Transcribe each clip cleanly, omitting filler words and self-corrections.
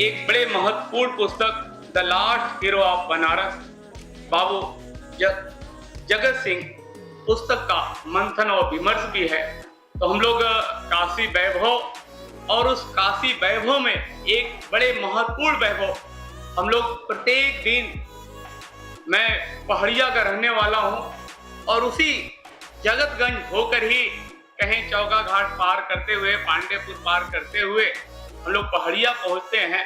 एक बड़े महत्वपूर्ण पुस्तक the last hero of Banaras Babu Jagat Singh पुस्तक का मंथन और विमर्श भी है। तो हम लोग काशी वैभव और उस काशी वैभव में एक बड़े महत्वपूर्ण वैभव हम लोग प्रत्येक दिन, मैं पहाड़िया का रहने वाला हूँ और उसी जगतगंज होकर ही कहीं चौका घाट पार करते हुए, पांडेपुर पार करते हुए हम लोग पहाड़िया पहुँचते हैं।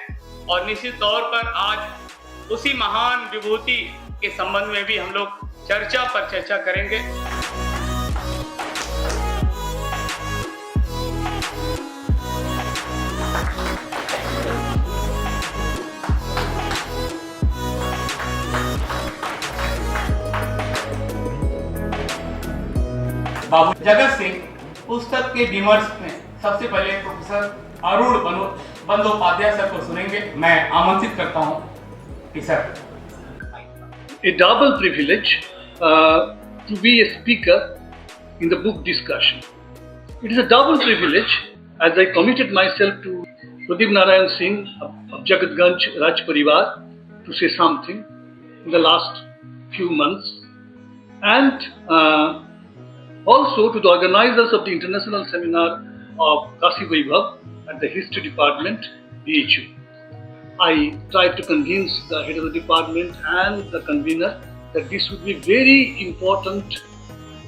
और निश्चित तौर पर आज उसी महान विभूति के संबंध में भी हम लोग चर्चा पर चर्चा करेंगे। बाबू जगत सिंह पुस्तक के विमर्श में सबसे पहले प्रोफेसर अरुण बंदोपाध्याय सर को सुनेंगे। मैं आमंत्रित करता हूं कि sir. A double privilege to be a speaker in the book discussion. It is a double privilege as I committed myself to Pradeep Narayan Singh of Jagatganj Raj Parivar to say something in the last few months, and also to the organizers of the international seminar of Kashi Vaibhav at the History Department, BHU. I tried to convince the head of the department and the convener that this would be very important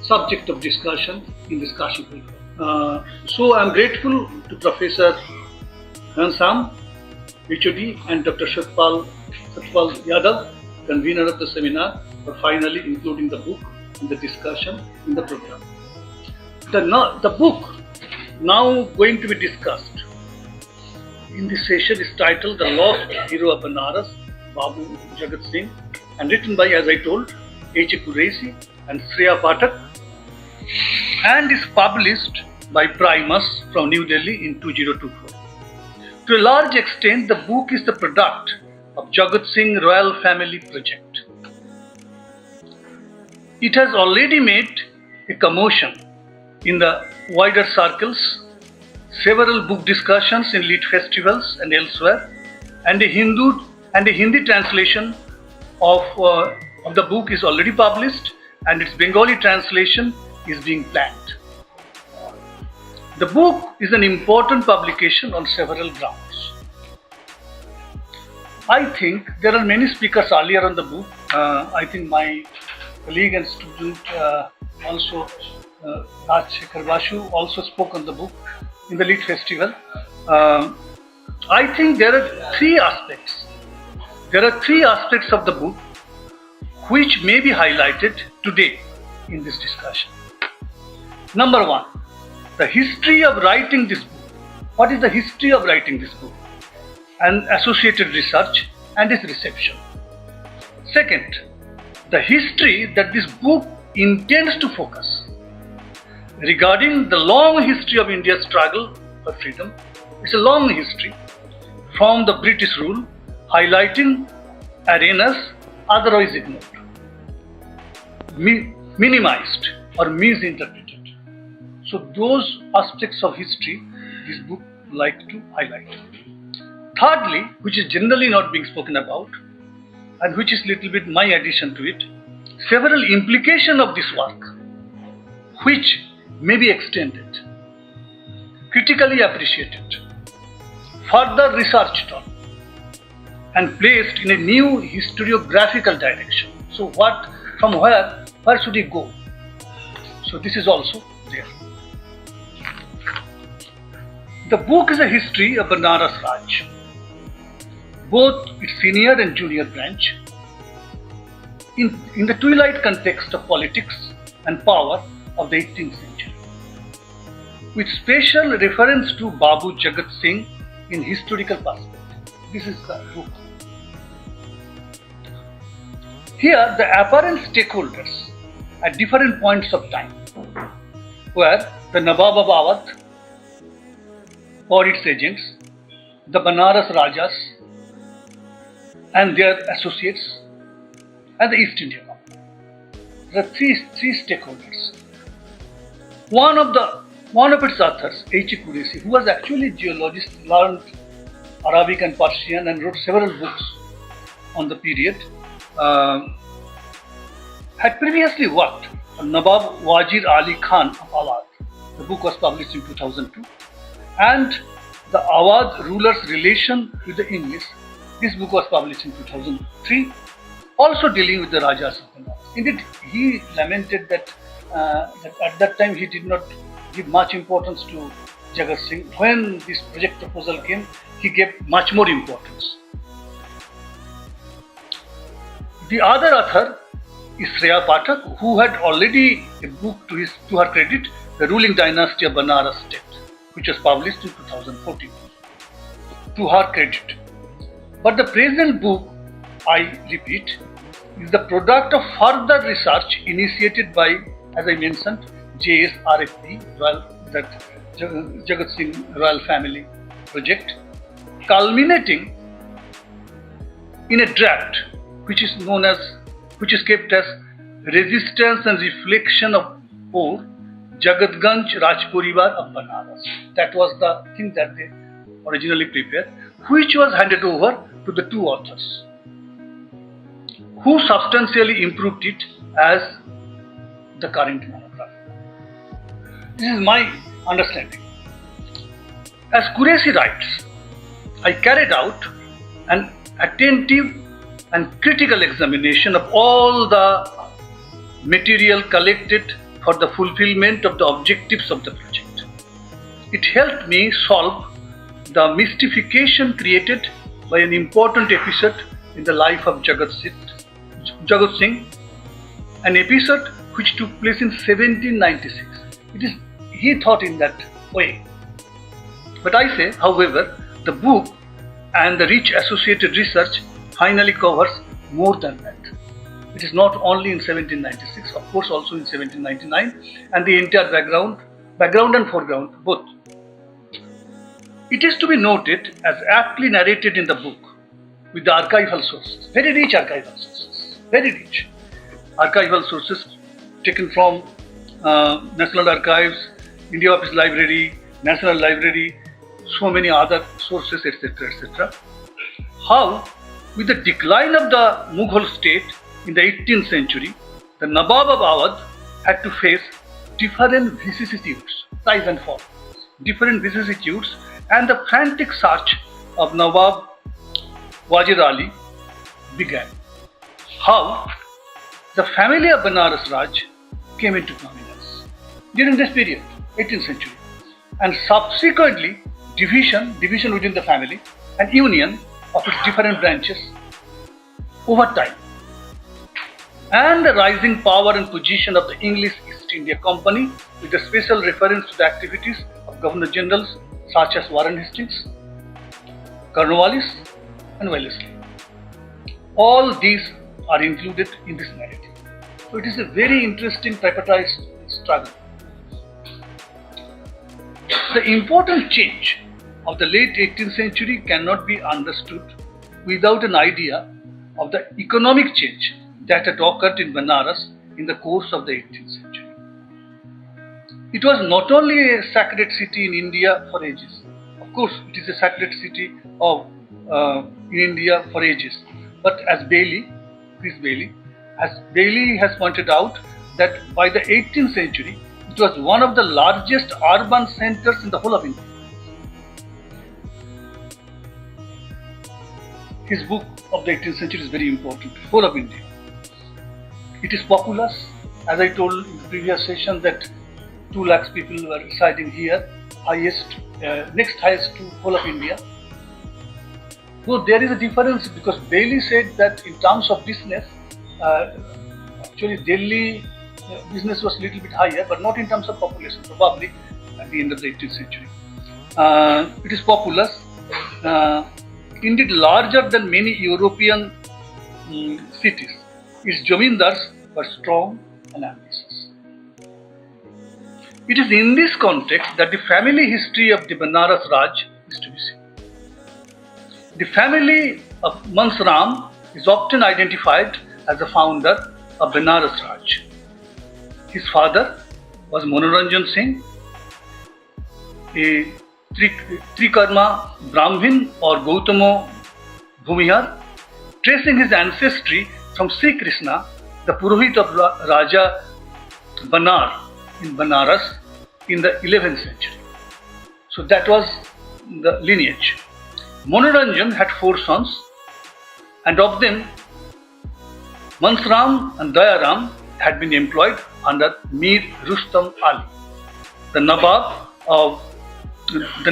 subject of discussion in this Kashi Vaibhav. So I am grateful to Professor Ghanshyam, HOD, and Dr. Satpal Yadav, convener of the seminar, for finally including the book in the discussion in the program. The book now going to be discussed in this session is titled The Lost Hero of Banaras, Babu Jagat Singh, and written by, as I told, H.A. Qureshi and Shreya Pathak, and is published by Primus from New Delhi in 2024. To a large extent, the book is the product of Jagat Singh Royal Family Project. It has already made a commotion in the wider circles, several book discussions in lit festivals and elsewhere, and a Hindi translation of the book is already published, and its Bengali translation is being planned. The book is an important publication on several grounds. I think there are many speakers earlier on the book. I think my colleague and student also, Rajshekhar Basu, also spoke on the book in the Lit Festival. I think there are three aspects. There are three aspects of the book which may be highlighted today in this discussion. Number one, the history of writing this book. What is the history of writing this book? And associated research and its reception. Second, the history that this book intends to focus regarding the long history of India's struggle for freedom. It's a long history from the British rule, highlighting arenas otherwise ignored, minimized or misinterpreted. So those aspects of history this book like to highlight. Thirdly, which is generally not being spoken about, and which is little bit my addition to it, several implications of this work, which may be extended, critically appreciated, further researched on, and placed in a new historiographical direction. So from where should we go? So this is also there. The book is a history of Banaras Raj, both its senior and junior branch, in the twilight context of politics and power of the 18th century, with special reference to Babu Jagat Singh in historical perspective. This is the book. Here, the apparent stakeholders at different points of time were the Nawab of Awadh or its agents, the Banaras Rajas and their associates, and the East India Company. There are three stakeholders. One of its authors, H.A. Qureshi, who was actually a geologist, learned Arabic and Persian, and wrote several books on the period. Had previously worked on Nawab Wajir Ali Khan of Awadh. The book was published in 2002. And the Awadh rulers' relation with the English. This book was published in 2003, also dealing with the Rajas of Benares. Indeed, he lamented that at that time he did not give much importance to Jagat Singh. When this project proposal came, he gave much more importance. The other author is Shreya Pathak, who had already a book to her credit, The Ruling Dynasty of Benares State, which was published in 2014, to her credit. But the present book, I repeat, is the product of further research initiated by, as I mentioned, JSRFP, that Jagat Singh Royal Family Project, culminating in a draft which is kept as Resistance and Reflection of Poor Jagatganj Rajporivar of Benares. That was the thing that they originally prepared, which was handed over to the two authors, who substantially improved it as the current monograph. This is my understanding. As Qureshi writes, I carried out an attentive and critical examination of all the material collected for the fulfillment of the objectives of the project. It helped me solve the mystification created by an important episode in the life of Jagat Singh, an episode which took place in 1796. He thought in that way. But I say, however, the book and the rich associated research finally covers more than that. It is not only in 1796, of course also in 1799, and the entire background and foreground, both. It is to be noted as aptly narrated in the book with the archival sources, very rich archival sources, very rich archival sources taken from National Archives, India Office Library, National Library, so many other sources, etc., etc. How, with the decline of the Mughal state in the 18th century, the Nawab of Awadh had to face different vicissitudes, rise and fall, different vicissitudes, and the frantic search of Nawab Wajir Ali began. How the family of Benares Raj came into prominence during this period, 18th century, and subsequently division within the family and union of its different branches over time, and the rising power and position of the English East India Company with a special reference to the activities of Governor Generals such as Warren Hastings, Cornwallis and Wellesley. All these are included in this narrative. So it is a very interesting tripartite struggle. The important change of the late 18th century cannot be understood without an idea of the economic change that had occurred in Benares in the course of the 18th century. It was not only a sacred city in India for ages. Of course, it is a sacred city in India for ages. But as Chris Bailey has pointed out, that by the 18th century, it was one of the largest urban centers in the whole of India. His book of the 18th century is very important, whole of India. It is populous, as I told in the previous session, that 2 lakhs people were residing here, next highest to whole of India. So there is a difference, because Bailey said that in terms of business, actually Delhi business was a little bit higher, but not in terms of population, probably at the end of the 18th century. It is populous, indeed larger than many European cities. Its Jamindars were strong and ambitious. It is in this context that the family history of the Benares Raj is to be seen. The family of Mansram is often identified as the founder of Benares Raj. His father was Manoranjan Singh, a Trikarma Brahmin or Gautama Bhumihar, tracing his ancestry from Sri Krishna, the Purohit of Raja Banar in Banaras in the 11th century. So that was the lineage. Manoranjan had 4 sons, and of them Mansram and Dayaram had been employed under Mir Rustam Ali, the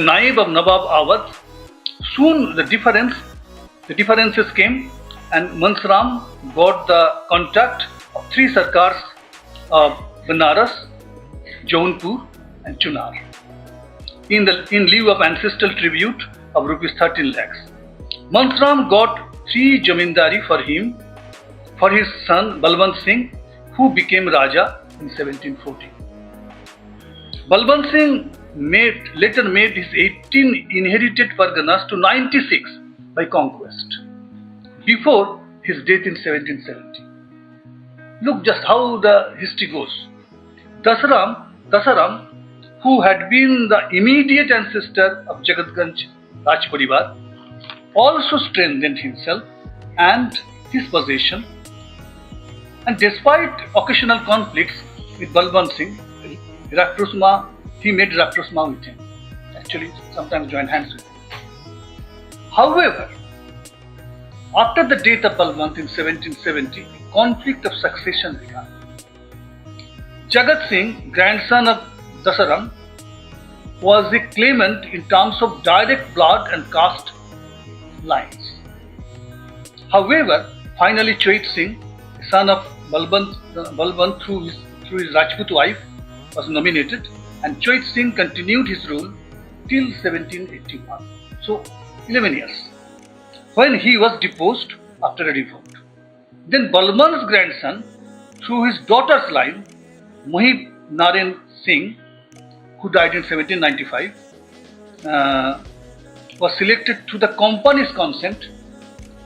Naib of Nawab Awadh. Soon the differences came, and Mansram got the contact of 3 Sarkars of Banaras, Jaunpur and Chunar in lieu of ancestral tribute of rupees 13 lakhs. Mansram got 3 jamindari for his son Balwant Singh, who became Raja in 1740. Balwant Singh later made his 18 inherited Parganas to 96 by conquest, before his death in 1770. Look just how the history goes. Dasaram, who had been the immediate ancestor of Jagatganj Raj Parivar, also strengthened himself and his possession, and despite occasional conflicts with Balwant Singh, he made rapprochement with him. Actually, sometimes joined hands with him. However, after the death of Balwant in 1770, a conflict of succession began. Jagat Singh, grandson of Dasaram, was a claimant in terms of direct blood and caste lines. However, finally Choit Singh, son of Balwant through his Rajput wife, was nominated, and Choit Singh continued his rule till 1781. So 11 years, when he was deposed after a revolt. Then Balwant's grandson, through his daughter's line, Mohib Narayan Singh, who died in 1795, was selected through the company's consent,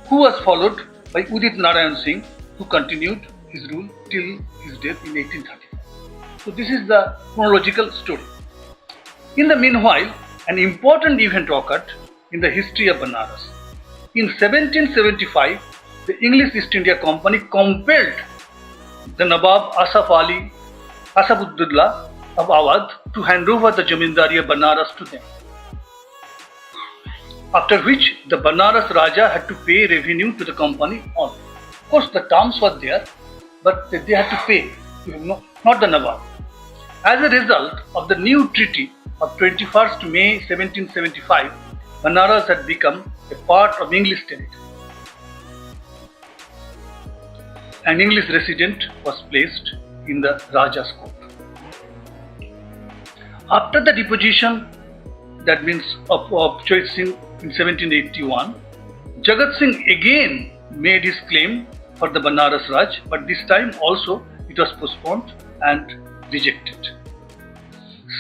who was followed by Udit Narayan Singh, who continued his rule till his death in 1835. So this is the chronological story. In the meanwhile, an important event occurred in the history of Banaras. In 1775, the English East India Company compelled the Nawab Asafuddullah of Awadh to hand over the Jamindari of Banaras to them. After which the Banaras Raja had to pay revenue to the company only. Of course, the terms were there, but they had to pay, not the Nawab. As a result of the new treaty of 21st May 1775, Banaras had become a part of English territory. An English resident was placed in the Raja's court. After the deposition, that means of Choit Singh in 1781, Jagat Singh again made his claim for the Banaras Raj, but this time also it was postponed and rejected.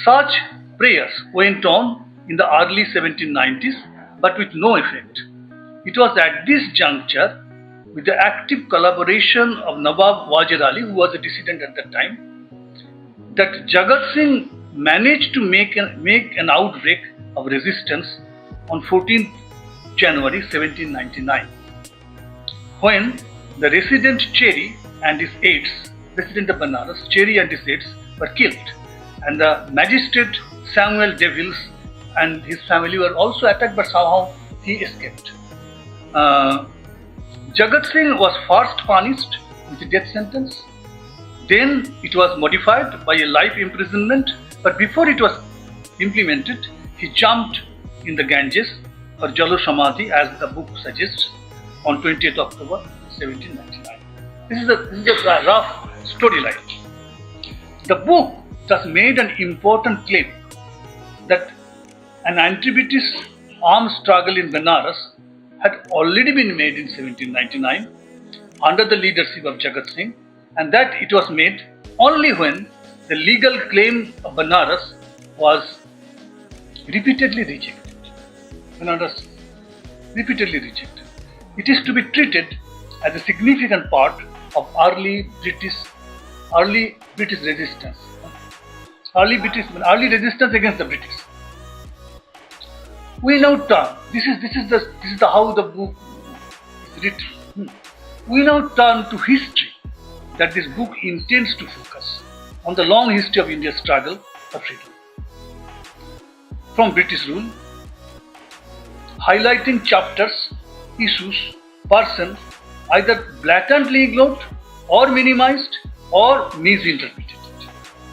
Such prayers went on in the early 1790s, but with no effect. It was at this juncture, with the active collaboration of Nawab Wajir Ali, who was a dissident at that time, that Jagat Singh managed to make an outbreak of resistance on 14th January 1799, when the resident Cherry and his aides, resident of Banaras, Cherry and his aides were killed, and the magistrate Samuel Devils and his family were also attacked, but somehow he escaped. Jagat Singh was first punished with a death sentence. Then it was modified by a life imprisonment, but before it was implemented, he jumped in the Ganges for Jalo Samadhi, as the book suggests, on 20th October 1799. This is a rough storyline. The book thus made an important claim that an anti-British armed struggle in Benares had already been made in 1799 under the leadership of Jagat Singh, and that it was made only when the legal claim of Banaras was repeatedly rejected. Banaras repeatedly rejected. It is to be treated as a significant part of early British resistance. Early resistance against the British. We now turn. This is the how the book is written. We now turn to history that this book intends to focus on the long history of India's struggle for freedom from British rule, highlighting chapters, issues, persons either blatantly ignored or minimized or misinterpreted.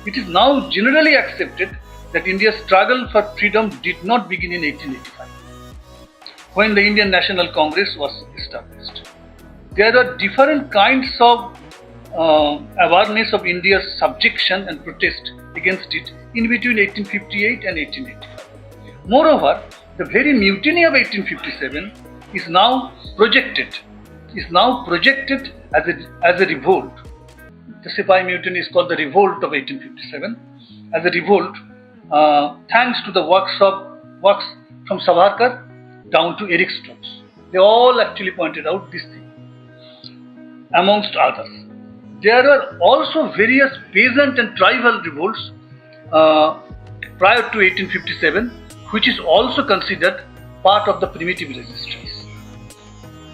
It is now generally accepted that India's struggle for freedom did not begin in 1885, when the Indian National Congress was established. There are different kinds of awareness of India's subjection and protest against it in between 1858 and 1885. Moreover, the very mutiny of 1857 is now projected as a revolt. The Sipahi mutiny is called the revolt of 1857 as a revolt, thanks to the works from Savarkar down to Eric Stokes. They all actually pointed out this thing, amongst others. There were also various peasant and tribal revolts prior to 1857, which is also considered part of the primitive resistance.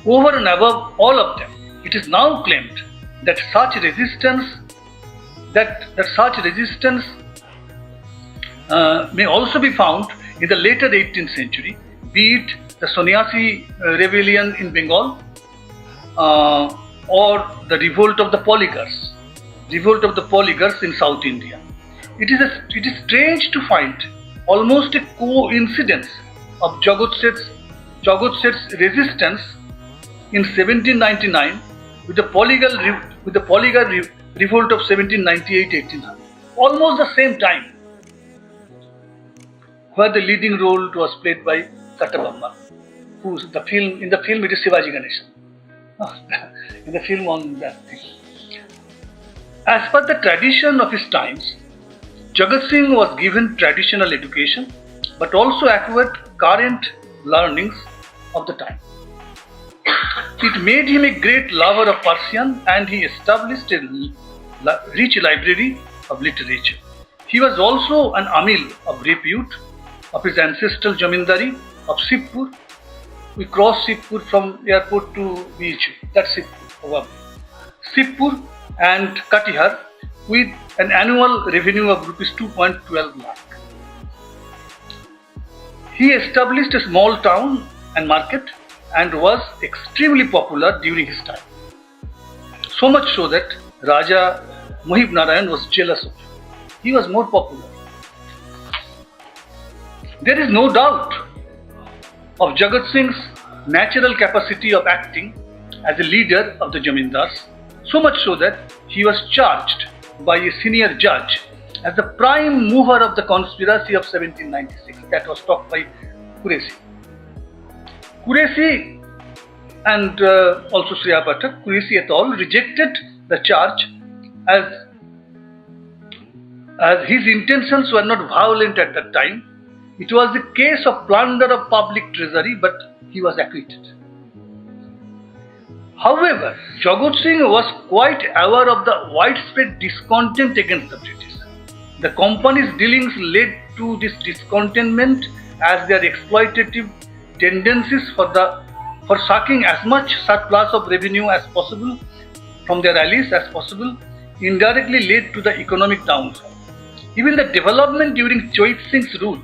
Over and above all of them, it is now claimed that such resistance may also be found in the later 18th century, be it the Sannyasi rebellion in Bengal or the revolt of the Polygars in South India. It is strange to find almost a coincidence of Jagat Seth's resistance in 1799 with the Polygar revolt of 1798-1800, almost the same time, where the leading role was played by Kattabomma, in the film it is Shivaji Ganesan. In the film on that thing. As per the tradition of his times, Jagat Singh was given traditional education but also acquired current learnings of the time. It made him a great lover of Persian and he established a rich library of literature. He was also an Amil of repute of his ancestral Jamindari of Shivpur. We crossed Shivpur from airport to beach. That's Shivpur. Shivpur and Katihar with an annual revenue of rupees 2.12 lakh. He established a small town and market and was extremely popular during his time. So much so that Raja Mohib Narayan was jealous of him. He was more popular. There is no doubt of Jagat Singh's natural capacity of acting as a leader of the Jamindars, so much so that he was charged by a senior judge as the prime mover of the conspiracy of 1796 that was talked by Qureshi. Qureshi and also Shreya Pathak, Qureshi et al. Rejected the charge as his intentions were not violent at that time. It was a case of plunder of public treasury, but he was acquitted. However, Jagat Singh was quite aware of the widespread discontent against the British. The company's dealings led to this discontentment as their exploitative tendencies for sucking as much surplus of revenue as possible from their allies as possible indirectly led to the economic downfall. Even the development during Choit Singh's rule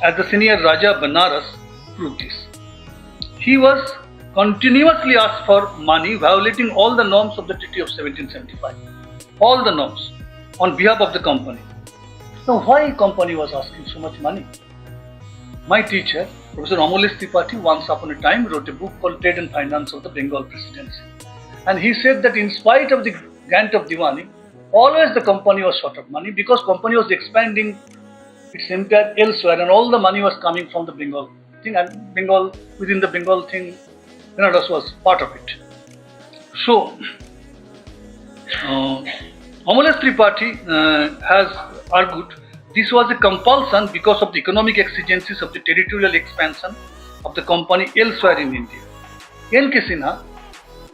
as the senior Raja Banaras proved this. He was continuously asked for money, violating all the norms of the Treaty of 1775. All the norms on behalf of the company. Now, why company was asking so much money? My teacher, Professor Amolesh Tripathi, once upon a time wrote a book called Trade and Finance of the Bengal Presidency. And he said that in spite of the grant of Diwani, always the company was short of money because company was expanding its empire elsewhere and all the money was coming from the Bengal thing, and Bengal, within the Bengal thing, Benares was part of it. So, Amolesh Tripathi has argued this was a compulsion because of the economic exigencies of the territorial expansion of the company elsewhere in India. N.K. Sinha,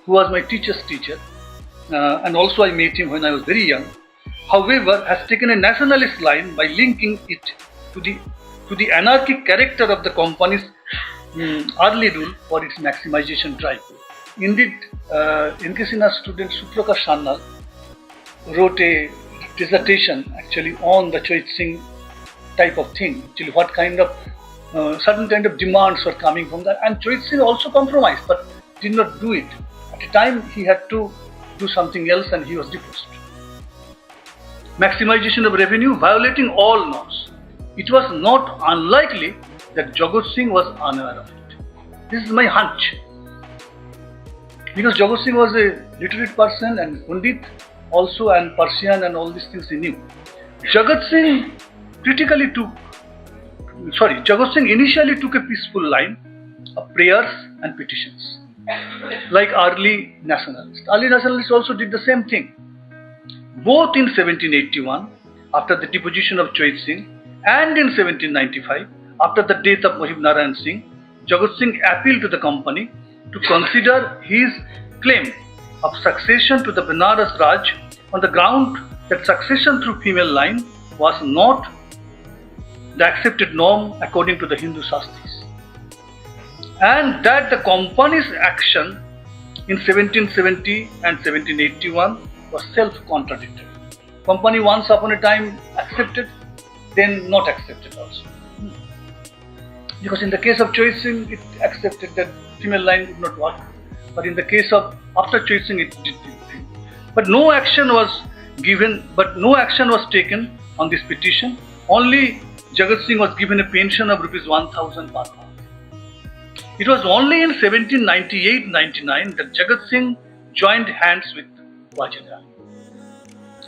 who was my teacher's teacher, and also I met him when I was very young, however, has taken a nationalist line by linking it to to the anarchic character of the company's early rule for its maximization drive. Indeed, Inkesina student Suprakash Sannal wrote a dissertation actually on the Choit Singh type of thing, actually what kind of certain kind of demands were coming from that, and Choit Singh also compromised but did not do it. At the time he had to do something else and he was deposed. Maximization of revenue, violating all norms. It was not unlikely that Jagat Singh was unaware of it. This is my hunch. Because Jagat Singh was a literate person and Pandit also, and Persian and all these things he knew. Jagat Singh initially took a peaceful line of prayers and petitions, like early nationalists. Early nationalists also did the same thing. Both in 1781, after the deposition of Choit Singh, and in 1795, after the death of Mahib Narayan Singh, Jagat Singh appealed to the company to consider his claim of succession to the Banaras Raj on the ground that succession through female line was not the accepted norm according to the Hindu Shastras, and that the company's action in 1770 and 1781 was self-contradictory. Company once upon a time accepted, then not accepted also. Because in the case of Choit Singh, it accepted that female line would not work, but in the case of after Choit Singh, it did. But no action was taken on this petition. Only Jagat Singh was given a pension of rupees 1,000 per month. It was only in 1798-99 that Jagat Singh joined hands with Wajid Ali,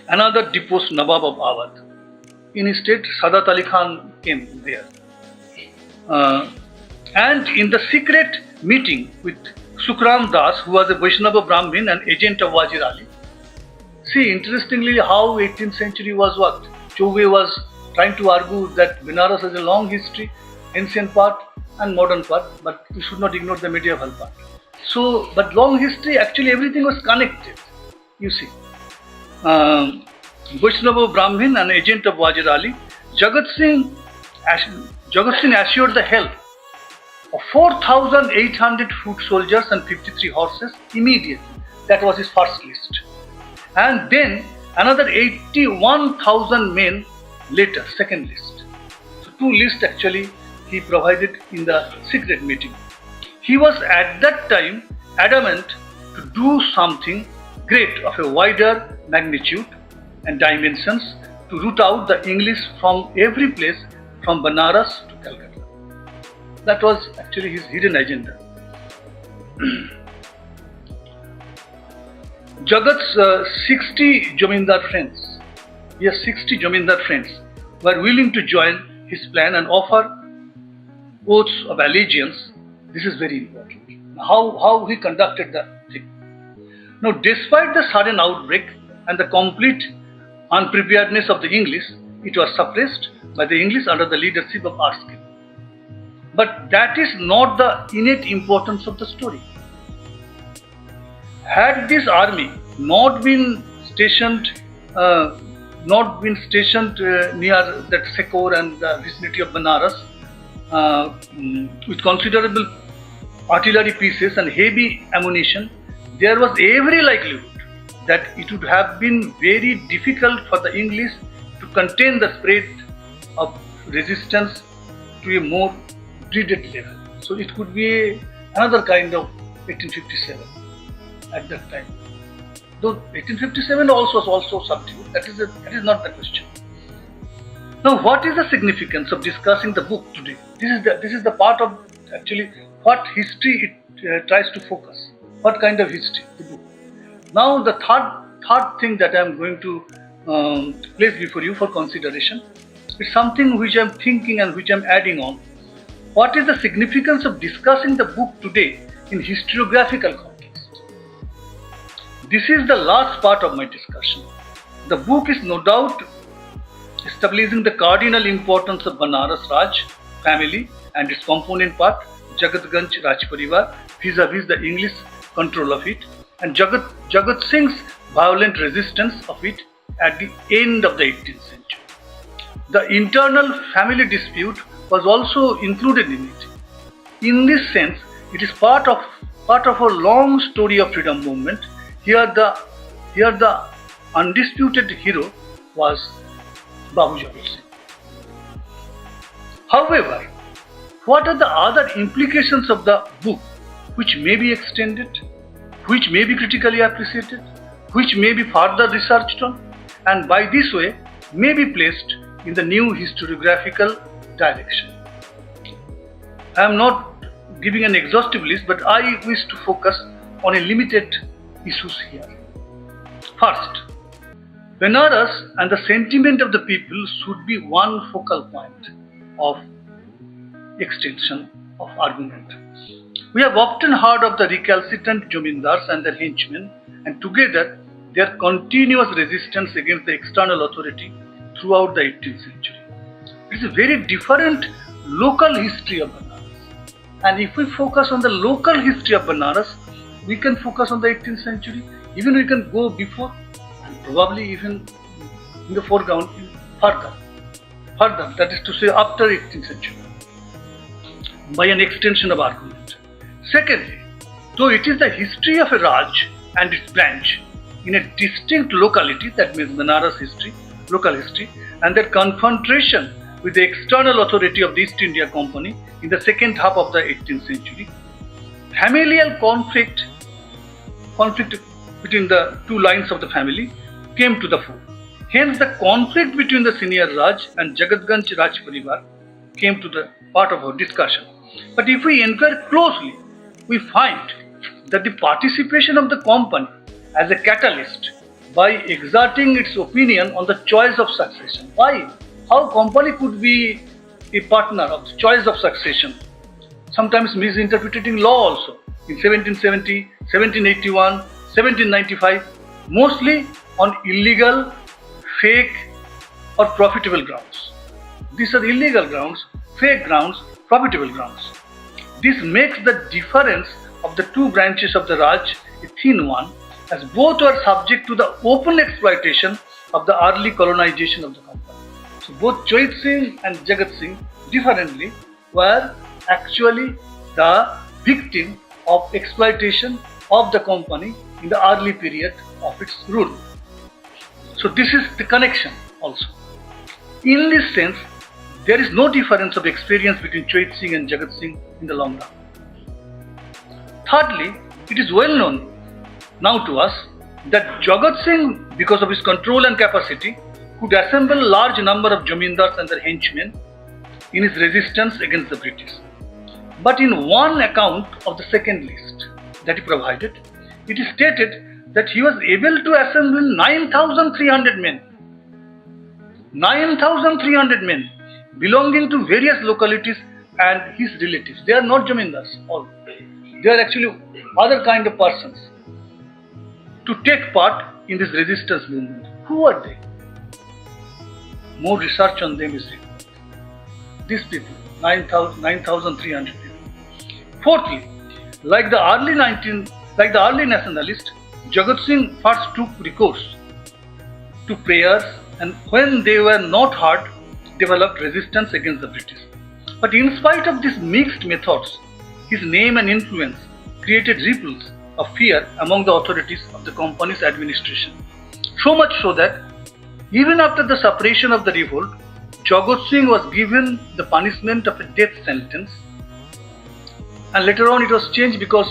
another deposed Nawab of Awadh. In his state, Sadat Ali Khan came there. And in the secret meeting with Sukram Das, who was a Vaishnava Brahmin and agent of Wajid Ali. See, interestingly, how 18th century was worked. Chauve was trying to argue that Benares has a long history, ancient part and modern part, but we should not ignore the medieval part. So, but long history, actually everything was connected, you see. Vaishnava Brahmin and agent of Wajid Ali, Jagat Singh assured the help of 4,800 foot soldiers and 53 horses immediately. That was his first list. And then another 81,000 men later, second list. So two lists actually he provided in the secret meeting. He was at that time adamant to do something great of a wider magnitude and dimensions to root out the English from every place from Banaras to Calcutta. That was actually his hidden agenda. Jagat's 60 Jamindar friends, yes, 60 Jamindar friends were willing to join his plan and offer oaths of allegiance. This is very important. How he conducted the thing. Now, despite the sudden outbreak and the complete unpreparedness of the English, it was suppressed by the English under the leadership of Erskine. But that is not the innate importance of the story. Had this army not been stationed near that Sekor and the vicinity of Banaras with considerable artillery pieces and heavy ammunition, there was every likelihood that it would have been very difficult for the English to contain the spread of resistance to a more dreaded level. So it could be another kind of 1857 at that time. Though 1857 also was also subdued. That is not the question. Now, what is the significance of discussing the book today? This is the part of actually what history it tries to focus. What kind of history the book. Now, the third thing that I am going to place before you for consideration is something which I am thinking and which I am adding on. What is the significance of discussing the book today in historiographical context? This is the last part of my discussion. The book is no doubt establishing the cardinal importance of Banaras Raj family and its component part, Jagatganj Raj Parivar, vis-a-vis the English control of it, and Jagat Singh's violent resistance of it at the end of the 18th century. The internal family dispute was also included in it. In this sense, it is part of a long story of freedom movement. Here the undisputed hero was Babu Jagat Singh. However, what are the other implications of the book which may be extended, which may be critically appreciated, which may be further researched on, and by this way may be placed in the new historiographical direction? I am not giving an exhaustive list, but I wish to focus on a limited issues here. First, Benares and the sentiment of the people should be one focal point of extension of argument. We have often heard of the recalcitrant Jomindars and their henchmen, and together their continuous resistance against the external authority throughout the 18th century. It is a very different local history of Benares. And if we focus on the local history of Benares, we can focus on the 18th century. Even we can go before, and probably even in the foreground, further, that is to say after 18th century, by an extension of argument. Secondly, though it is the history of a Raj and its branch in a distinct locality, that means Benares history, local history, and their confrontation with the external authority of the East India Company in the second half of the 18th century, familial conflict between the two lines of the family came to the fore. Hence, the conflict between the senior Raj and Jagatganj Raj Parivar came to the part of our discussion. But if we inquire closely, we find that the participation of the company as a catalyst by exerting its opinion on the choice of succession. Why? How company could be a partner of the choice of succession? Sometimes misinterpreting law also. In 1770, 1781, 1795, mostly on illegal, fake or profitable grounds. These are illegal grounds, fake grounds, profitable grounds. This makes the difference of the two branches of the Raj a thin one, as both were subject to the open exploitation of the early colonization of the company. So both Choit Singh and Jagat Singh differently were actually the victim of exploitation of the company in the early period of its rule. So this is the connection also. In this sense, there is no difference of experience between Choit Singh and Jagat Singh in the long run. Thirdly, it is well known now to us that Jagat Singh, because of his control and capacity, could assemble a large number of Jamindars and their henchmen in his resistance against the British. But in one account of the second list that he provided, it is stated that he was able to assemble 9,300 men. 9,300 men belonging to various localities and his relatives. They are not Jamindars all. They are actually other kind of persons to take part in this resistance movement. Who are they? More research on them is required. These people, 9,300 people. Fourthly, like the early nationalists, Jagat Singh first took recourse to prayers, and when they were not heard, developed resistance against the British. But in spite of these mixed methods, his name and influence created ripples of fear among the authorities of the company's administration. So much so that even after the suppression of the revolt, Jagat Singh was given the punishment of a death sentence, and later on it was changed because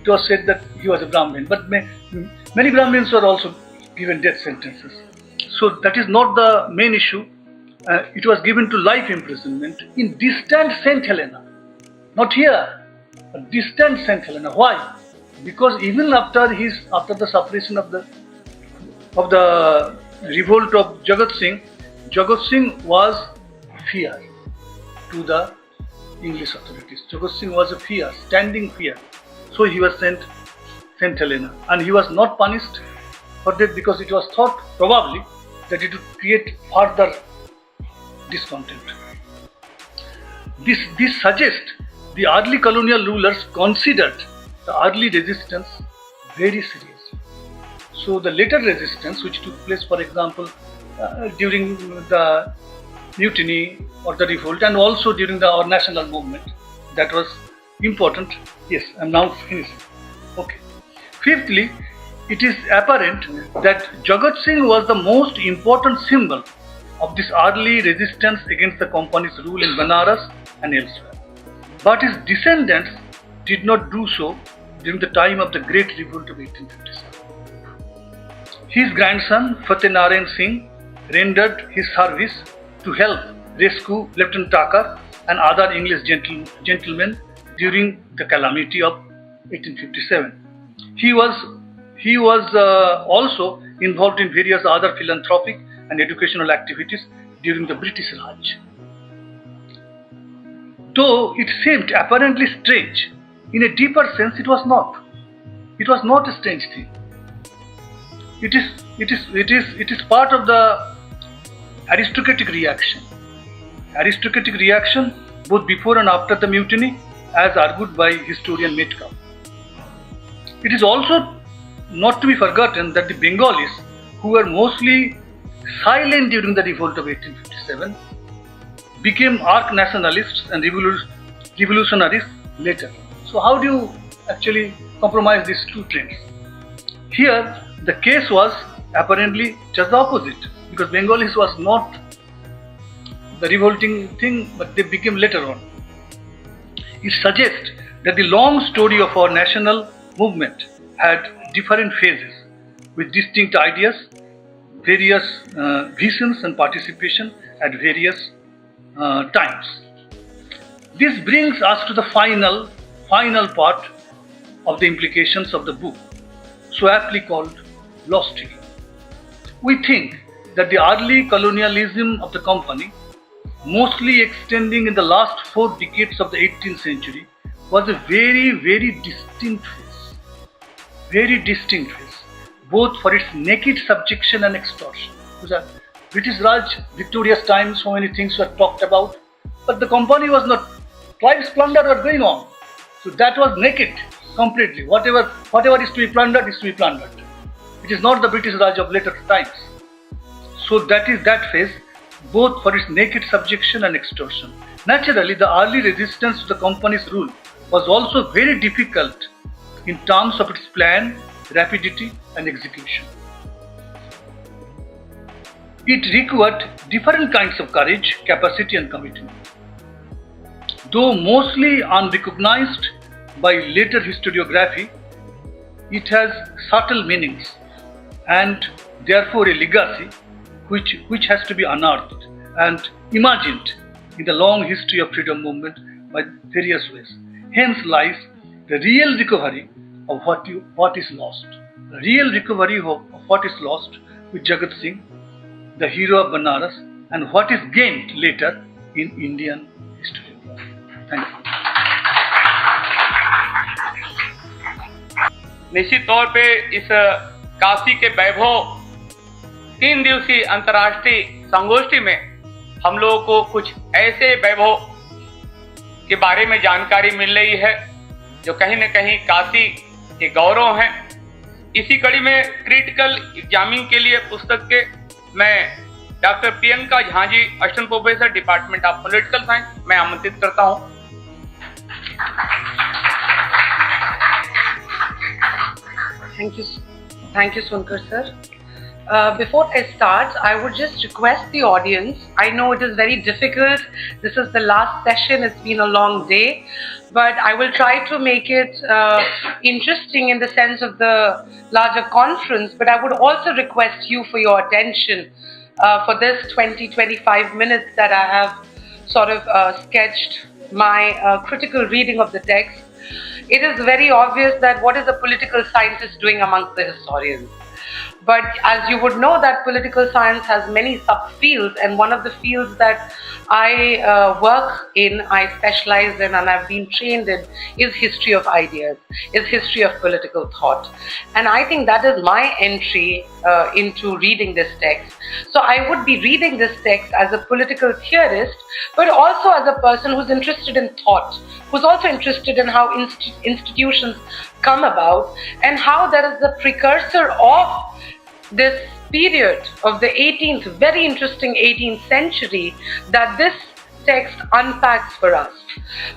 it was said that he was a Brahmin. But many Brahmins were also given death sentences. So that is not the main issue. It was given to life imprisonment in distant St. Helena. Not here, but distant St. Helena. Why? Because even after the suppression of the revolt of Jagat Singh was fear to the English authorities. Jagat Singh was a fear, standing fear. So he was sent St. Helena, and he was not punished for that because it was thought probably that it would create further discontent. This suggests the early colonial rulers considered the early resistance very seriously. So the later resistance which took place, for example, during the mutiny or the revolt, and also during our national movement. That was important. Yes, I'm now finishing. Okay. Fifthly, it is apparent that Jagat Singh was the most important symbol of this early resistance against the company's rule in Banaras and elsewhere. But his descendants did not do so during the time of the Great Revolt of 1857. His grandson Fateh Narayan Singh rendered his service to help rescue Lieutenant Takar and other English gentlemen during the calamity of 1857. He was also involved in various other philanthropic and educational activities during the British Raj. Though it seemed apparently strange, in a deeper sense it was not. It was not a strange thing. It is part of the aristocratic reaction. Aristocratic reaction both before and after the mutiny, as argued by historian Metcalfe. It is also not to be forgotten that the Bengalis, who were mostly silent during the revolt of 1857, became arch nationalists and revolutionaries later. So how do you actually compromise these two trends? Here, the case was apparently just the opposite, because Bengalis was not the revolting thing, but they became later on. It suggests that the long story of our national movement had different phases with distinct ideas, various visions and participation at various times. This brings us to the final part of the implications of the book, so aptly called Lost Hill. We think that the early colonialism of the company, mostly extending in the last 4 decades of the 18th century, was a very, very distinct phase, both for its naked subjection and extortion. Because British Raj, victorious times, so many things were talked about, but the company was not. Tribes plunder were going on, so that was naked completely. Whatever is to be plundered is to be plundered. It is not the British Raj of later times. So that is that phase, both for its naked subjection and extortion. Naturally, the early resistance to the company's rule was also very difficult in terms of its plan, rapidity and execution. It required different kinds of courage, capacity and commitment. Though mostly unrecognized by later historiography, it has subtle meanings and therefore a legacy which has to be unearthed and imagined in the long history of freedom movement by various ways. Hence lies the real recovery of what is lost. The real recovery of what is lost with Jagat Singh, the hero of Banaras, and what is gained later in Indian history. Thank you. निश्चित तौर पे इस काशी के वैभव 3 दिवसीय अंतर्राष्ट्रीय संगोष्ठी में हम लोगों को कुछ ऐसे वैभव के बारे में जानकारी मिल रही है जो कहीं न कहीं काशी के गौरव हैं। इसी कड़ी में क्रिटिकल एग्जामिंग के लिए पुस्तक के मैं doctor Priyanka Jha ji, assistant professor department of political science, मैं आमंत्रित करता हूं। Thank you, Sunkar sir. Before I start, I would just request the audience. I know it is very difficult. This is the last session. It's been a long day, but I will try to make it interesting in the sense of the larger conference. But I would also request you for your attention for this 20-25 minutes that I have sort of sketched my critical reading of the text. It is very obvious that what is a political scientist doing amongst the historians? But as you would know that political science has many subfields, and one of the fields that I work in, I specialize in and I've been trained in is history of ideas, is history of political thought. And I think that is my entry into reading this text. So I would be reading this text as a political theorist, but also as a person who's interested in thought, who's also interested in how institutions come about and how there is the precursor of this period of the 18th, very interesting 18th century that this text unpacks for us.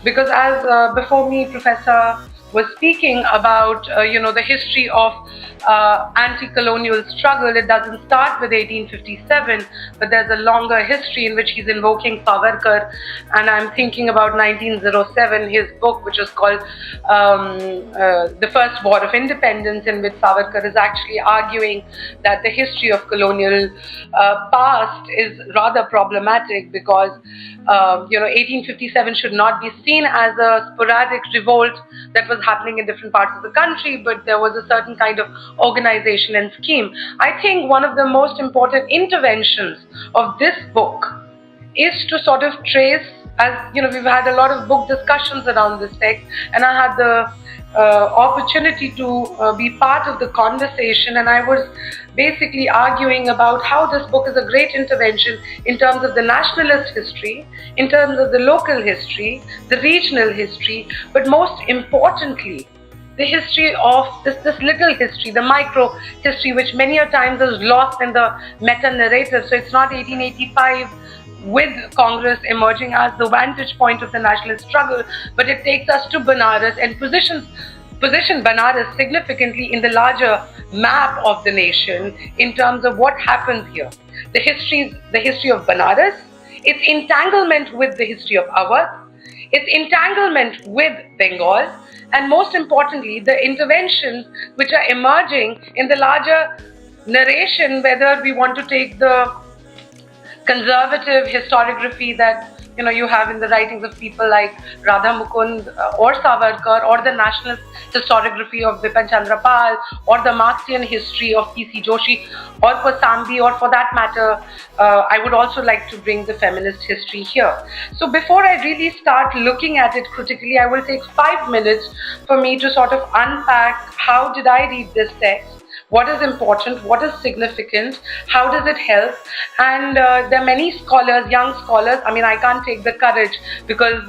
Because as before me, Professor was speaking about, the history of anti-colonial struggle. It doesn't start with 1857, but there's a longer history in which he's invoking Savarkar. And I'm thinking about 1907, his book, which is called The First War of Independence, in which Savarkar is actually arguing that the history of colonial past is rather problematic because 1857 should not be seen as a sporadic revolt that was happening in different parts of the country, but there was a certain kind of organization and scheme. I think one of the most important interventions of this book is to sort of trace, as we've had a lot of book discussions around this text, and I had the opportunity to be part of the conversation, and I was basically arguing about how this book is a great intervention in terms of the nationalist history, in terms of the local history, the regional history, but most importantly, the history of this little history, the micro history, which many a times is lost in the meta-narrative. So it's not 1885 with Congress emerging as the vantage point of the nationalist struggle, but it takes us to Banaras and position Banaras significantly in the larger map of the nation in terms of what happens here. The history of Banaras, its entanglement with the history of Awadh, its entanglement with Bengal, and most importantly, the interventions which are emerging in the larger narration, whether we want to take the conservative historiography that you have in the writings of people like Radha Mukund or Savarkar, or the nationalist historiography of Bipin Chandra Pal, or the Marxian history of P.C. Joshi or Kosambi, or for that matter, I would also like to bring the feminist history here. So before I really start looking at it critically, I will take 5 minutes for me to sort of unpack how did I read this text, what is important, what is significant, how does it help. And there are many scholars, young scholars, I can't take the courage because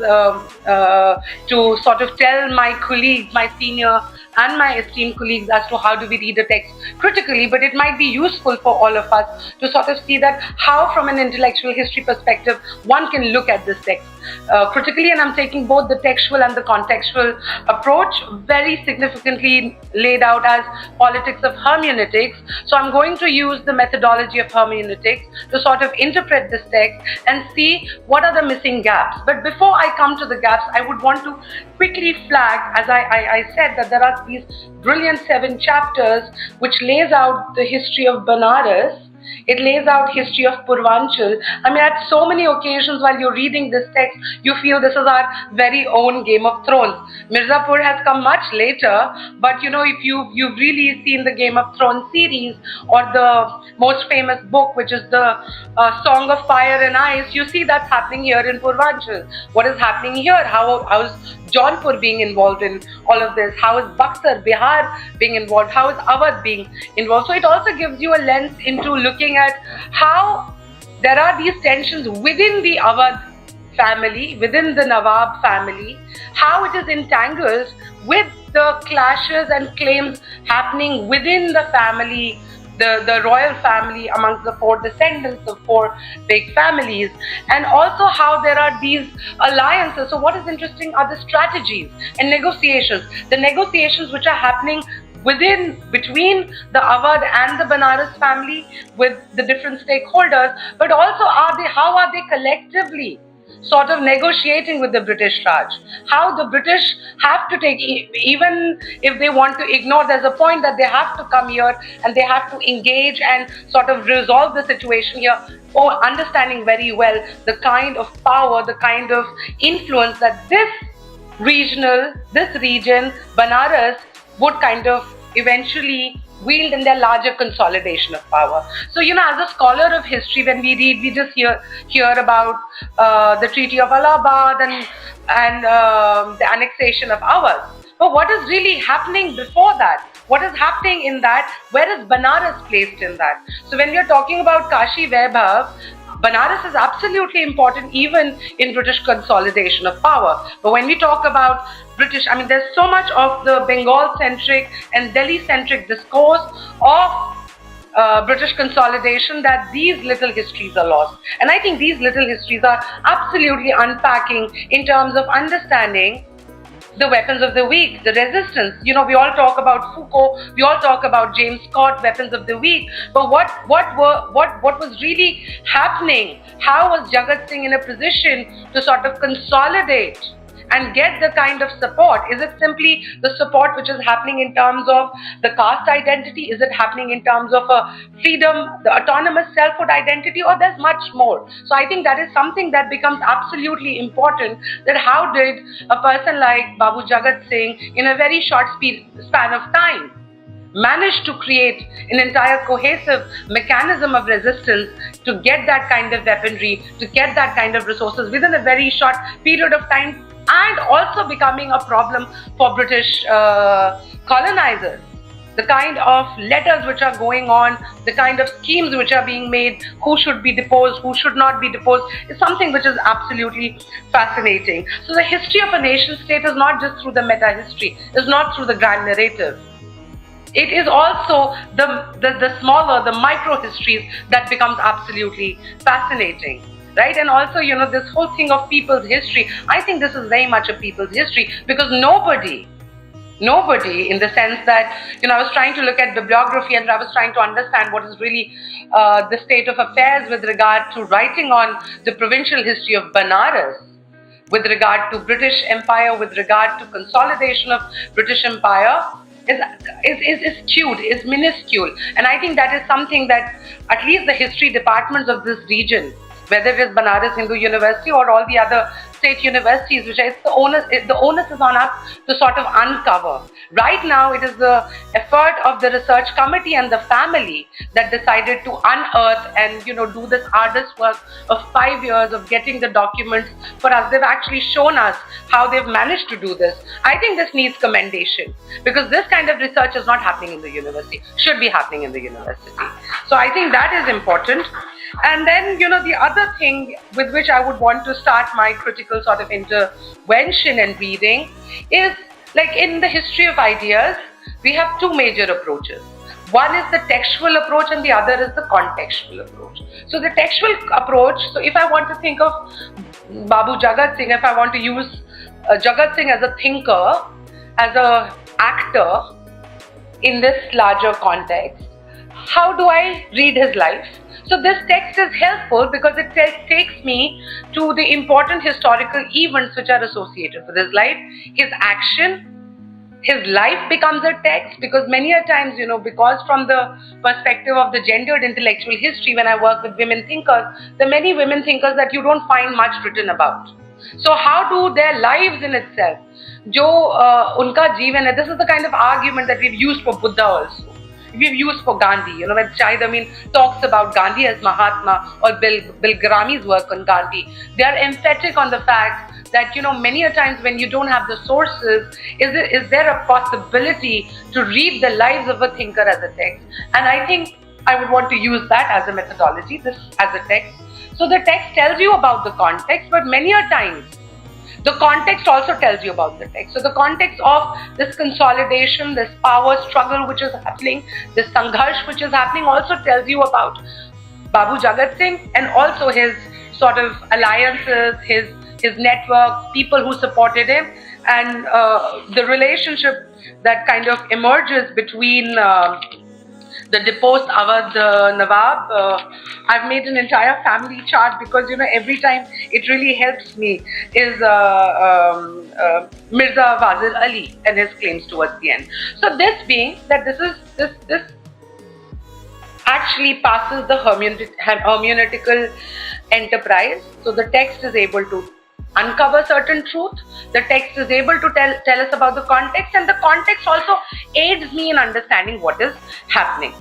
to sort of tell my colleagues, my senior and my esteemed colleagues, as to how do we read a text critically, but it might be useful for all of us to sort of see that how from an intellectual history perspective one can look at this text critically. And I'm taking both the textual and the contextual approach, very significantly laid out as politics of hermeneutics. So I'm going to use the methodology of hermeneutics to sort of interpret this text and see what are the missing gaps. But before I come to the gaps, I would want to quickly flag, as I said, that there are these brilliant 7 chapters which lays out the history of Banaras. It lays out history of Purvanchal. At so many occasions while you're reading this text, you feel this is our very own Game of Thrones. Mirzapur has come much later, but if you've really seen the Game of Thrones series or the most famous book, which is the Song of Fire and Ice, you see that's happening here in Purvanchal. What is happening here? How is Jaunpur being involved in all of this? How is Buxar, Bihar being involved? How is Awadh being involved? So it also gives you a lens into looking at how there are these tensions within the Awadh family, within the Nawab family, how it is entangled with the clashes and claims happening within the family, the royal family amongst the 4 descendants of 4 big families, and also how there are these alliances. So what is interesting are the strategies and negotiations, the negotiations which are happening between the Awadh and the Banaras family with the different stakeholders, but also how are they collectively sort of negotiating with the British Raj, how the British have to take, even if they want to ignore, there's a point that they have to come here and they have to engage and sort of resolve the situation here, or understanding very well the kind of power, the kind of influence that this region, Banaras, would kind of eventually wield in their larger consolidation of power. So, as a scholar of history, when we read, we just hear about the Treaty of Allahabad and the annexation of Awadh. But what is really happening before that? What is happening in that? Where is Banaras placed in that? So when we are talking about Kashi Vaibhav, Banaras is absolutely important even in British consolidation of power. But when we talk about British, there's so much of the Bengal-centric and Delhi-centric discourse of British consolidation, that these little histories are lost. And I think these little histories are absolutely unpacking in terms of understanding the weapons of the weak, the resistance. We all talk about Foucault, we all talk about James Scott, weapons of the weak. But what was really happening? How was Jagat Singh in a position to sort of consolidate and get the kind of support? Is it simply the support which is happening in terms of the caste identity? Is it happening in terms of a freedom, the autonomous selfhood identity, or there's much more? So I think that is something that becomes absolutely important, that how did a person like Babu Jagat Singh in a very short span of time managed to create an entire cohesive mechanism of resistance to get that kind of weaponry, to get that kind of resources within a very short period of time, and also becoming a problem for British colonizers. The kind of letters which are going on, the kind of schemes which are being made, who should be deposed, who should not be deposed, is something which is absolutely fascinating. So the history of a nation state is not just through the meta-history, is not through the grand narrative. It is also the smaller, the micro-histories that becomes absolutely fascinating. Right? And also, this whole thing of people's history, I think this is very much a people's history, because nobody in the sense that, I was trying to look at bibliography and I was trying to understand what is really the state of affairs with regard to writing on the provincial history of Banaras, with regard to British Empire, with regard to consolidation of British Empire, is skewed, is minuscule. And I think that is something that at least the history departments of this region, whether it is Banaras Hindu University or all the other state universities, which is the onus is on us to sort of uncover. Right now, it is the effort of the research committee and the family that decided to unearth and do this arduous work of 5 years of getting the documents for us. They've actually shown us how they've managed to do this. I think this needs commendation, because this kind of research is not happening in the university, should be happening in the university. So I think that is important. And then, the other thing with which I would want to start my critical sort of intervention and reading is, like in the history of ideas, we have two major approaches. One is the textual approach and the other is the contextual approach. So the textual approach, so if I want to think of Babu Jagat Singh, if I want to use Jagat Singh as a thinker, as an actor in this larger context, how do I read his life? So this text is helpful because it takes me to the important historical events which are associated with his life, his action. His life becomes a text, because many a times, because from the perspective of the gendered intellectual history, when I work with women thinkers, there are many women thinkers that you don't find much written about. So how do their lives in itself, unka jeevan hai, this is the kind of argument that we've used for Buddha also. We've used for Gandhi, when Shahid Amin talks about Gandhi as Mahatma, or Bill Grami's work on Gandhi, they are emphatic on the fact that, many a times when you don't have the sources, is there a possibility to read the lives of a thinker as a text? And I think I would want to use that as a methodology, this as a text. So the text tells you about the context, but many a times, the context also tells you about the text. So the context of this consolidation, this power struggle which is happening, this sangharsh which is happening, also tells you about Babu Jagat Singh and also his sort of alliances, his networks, people who supported him, and the relationship that kind of emerges between the deposed Awadh Nawab. I've made an entire family chart because, every time it really helps me, is Mirza Fazil Ali and his claims towards the end. So this being that this actually passes the hermeneutical enterprise. So the text is able to uncover certain truth. The text is able to tell us about the context, and the context also aids me in understanding what is happening.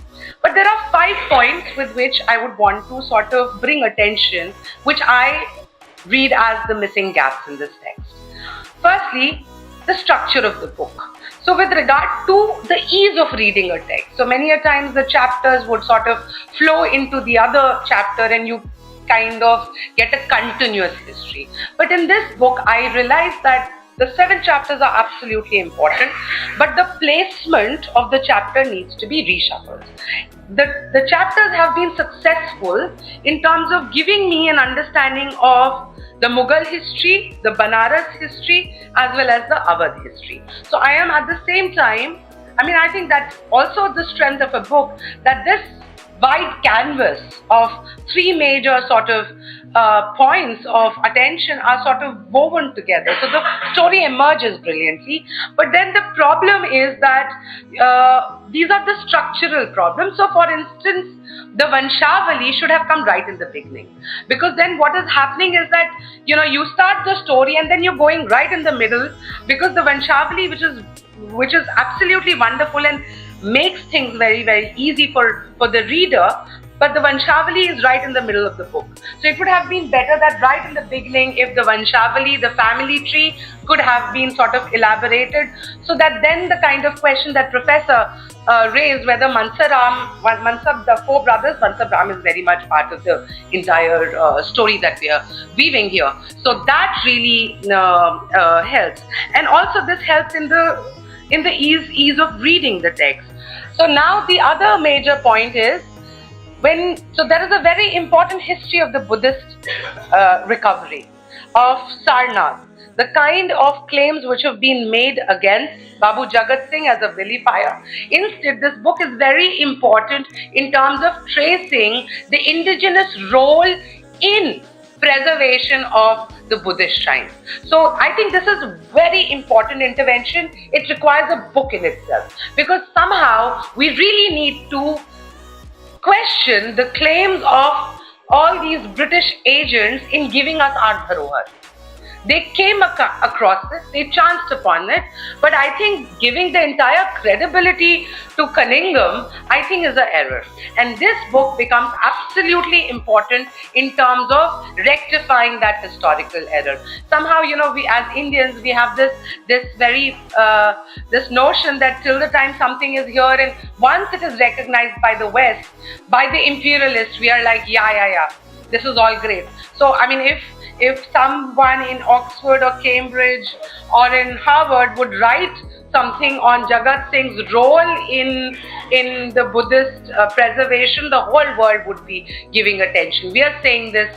But there are 5 points with which I would want to sort of bring attention, which I read as the missing gaps in this text. Firstly, the structure of the book. So with regard to the ease of reading a text, so many a times the chapters would sort of flow into the other chapter and you kind of get a continuous history. But in this book, I realized that The 7 chapters are absolutely important, but the placement of the chapter needs to be reshuffled. The chapters have been successful in terms of giving me an understanding of the Mughal history, the Banaras history, as well as the Awadh history. So I am at the same time, I think that's also the strength of a book, that this wide canvas of 3 major sort of points of attention are sort of woven together. So the story emerges brilliantly. But then the problem is that these are the structural problems. So for instance, the Vanshavali should have come right in the beginning. Because then what is happening is that, you start the story and then you're going right in the middle, because the Vanshavali, which is absolutely wonderful and makes things very, very easy for the reader, but the Vanshavali is right in the middle of the book. So it would have been better that right in the beginning, if the Vanshavali, the family tree, could have been sort of elaborated, so that then the kind of question that Professor raised, whether Mansab, the 4 brothers, Mansab Ram is very much part of the entire story that we are weaving here. So that really helps. And also this helps in the ease of reading the text. So now the other major point is, so there is a very important history of the Buddhist recovery of Sarnath, the kind of claims which have been made against Babu Jagat Singh as a vilifier. Instead, this book is very important in terms of tracing the indigenous role in preservation of the Buddhist shrines. So I think this is a very important intervention. It requires a book in itself, because somehow we really need to question the claims of all these British agents in giving us our dharohar. They came across it, they chanced upon it, but I think giving the entire credibility to Cunningham, I think is an error. And this book becomes absolutely important in terms of rectifying that historical error. Somehow, we as Indians, we have this notion that till the time something is here and once it is recognized by the West, by the imperialists, we are like, yeah, this is all great. So, if someone in Oxford or Cambridge or in Harvard would write something on Jagat Singh's role in the Buddhist preservation, the whole world would be giving attention. We are saying this